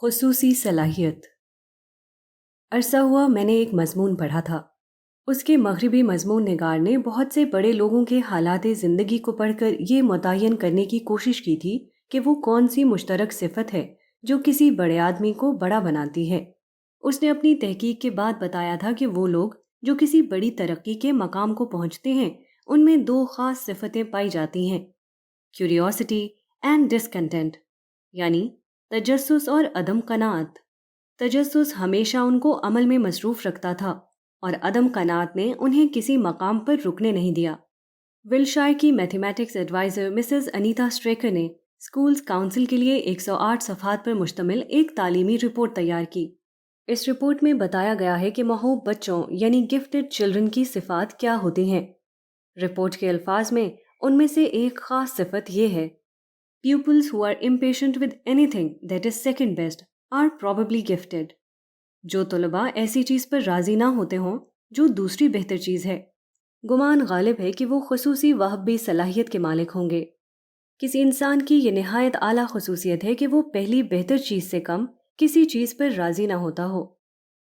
خصوصی صلاحیت۔ عرصہ ہوا میں نے ایک مضمون پڑھا تھا۔ اس کے مغربی مضمون نگار نے بہت سے بڑے لوگوں کے حالات زندگی کو پڑھ کر یہ متعین کرنے کی کوشش کی تھی کہ وہ کون سی مشترک صفت ہے جو کسی بڑے آدمی کو بڑا بناتی ہے۔ اس نے اپنی تحقیق کے بعد بتایا تھا کہ وہ لوگ جو کسی بڑی ترقی کے مقام کو پہنچتے ہیں ان میں دو خاص صفتیں پائی جاتی ہیں، کیوریوسٹی اینڈ ڈسکنٹینٹ، یعنی تجسس اور عدم قناعت۔ تجسس ہمیشہ ان کو عمل میں مصروف رکھتا تھا اور عدم قناعت نے انہیں کسی مقام پر رکنے نہیں دیا۔ ولشائر کی میتھمیٹکس ایڈوائزر مسز انیتا اسٹریکر نے اسکولز کاؤنسل کے لیے 108 صفحات پر مشتمل ایک تعلیمی رپورٹ تیار کی۔ اس رپورٹ میں بتایا گیا ہے کہ محبوب بچوں یعنی گفٹڈ چلڈرن کی صفات کیا ہوتی ہیں۔ رپورٹ کے الفاظ میں ان میں سے ایک خاص صفت یہ ہے: Pupils who are impatient with anything that is second best are probably gifted۔ جو طلباء ایسی چیز پر راضی نہ ہوتے ہوں جو دوسری بہتر چیز ہے، گمان غالب ہے کہ وہ خصوصی وہبی صلاحیت کے مالک ہوں گے۔ کسی انسان کی یہ نہایت اعلیٰ خصوصیت ہے کہ وہ پہلی بہتر چیز سے کم کسی چیز پر راضی نہ ہوتا ہو۔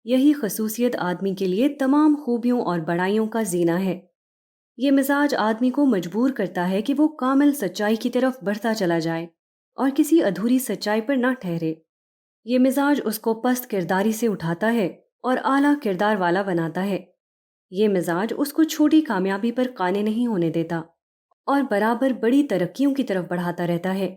یہی خصوصیت آدمی کے لیے تمام خوبیوں اور بڑائیوں کا زینہ ہے۔ یہ مزاج آدمی کو مجبور کرتا ہے کہ وہ کامل سچائی کی طرف بڑھتا چلا جائے اور کسی ادھوری سچائی پر نہ ٹھہرے۔ یہ مزاج اس کو پست کرداری سے اٹھاتا ہے اور اعلیٰ کردار والا بناتا ہے۔ یہ مزاج اس کو چھوٹی کامیابی پر قانع نہیں ہونے دیتا اور برابر بڑی ترقیوں کی طرف بڑھاتا رہتا ہے۔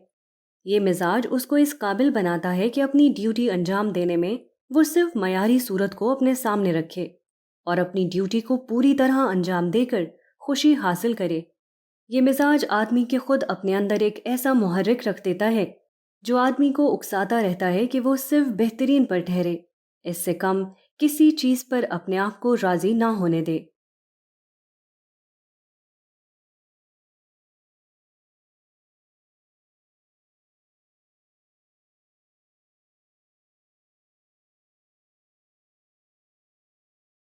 یہ مزاج اس کو اس قابل بناتا ہے کہ اپنی ڈیوٹی انجام دینے میں وہ صرف معیاری صورت کو اپنے سامنے رکھے اور اپنی ڈیوٹی کو پوری طرح انجام دے کر خوشی حاصل کرے۔ یہ مزاج آدمی کے خود اپنے اندر ایک ایسا محرک رکھ دیتا ہے جو آدمی کو اکساتا رہتا ہے کہ وہ صرف بہترین پر ٹھہرے، اس سے کم کسی چیز پر اپنے آپ کو راضی نہ ہونے دے۔